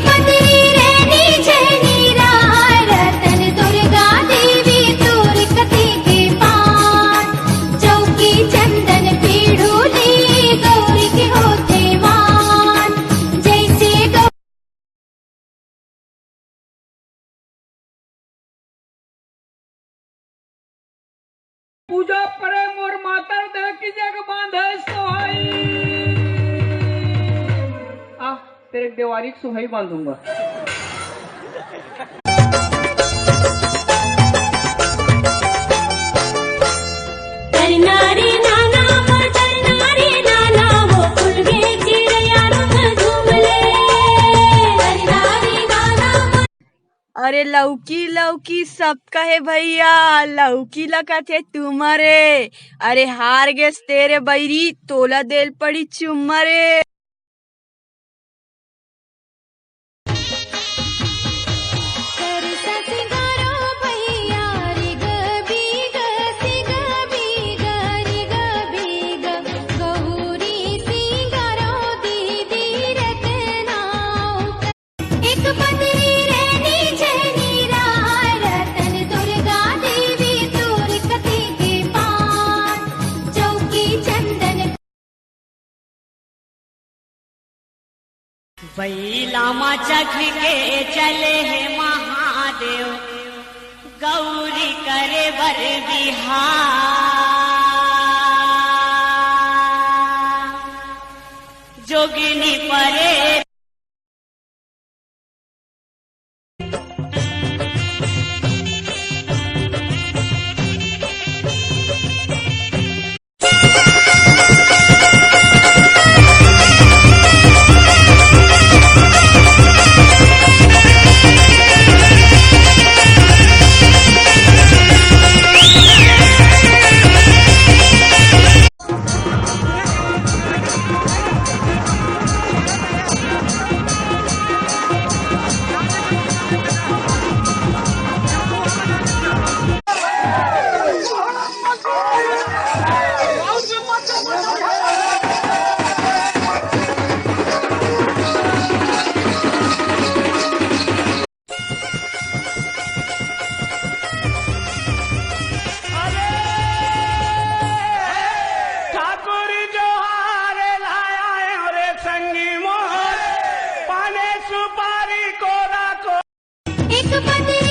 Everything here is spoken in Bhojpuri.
पत्नी रहनी जनी राय रतन दुर्गा देवी तोर कथी के पान चौकी चंदन पीढ़ूली गौरी के होते मान जैसे पूजा परे मोर मातर दे की जग बांधे सोहाई तेरे देवारी की सुहाई बांधूंगा। तरनारी नाना वो तरनारी नाना वो फूल गे चिड़िया रुख झूमले तरनारी नाना। अरे लौकी लौकी सब कहे भैया लौकी लकथे तुम्हारे। अरे हार गेस तेरे बैरी तोला देल पड़ी चुम्मरे। बैलामा चख के चले है महादेव गौरी करे बर बिहार जोगिनी परे एक पत्नी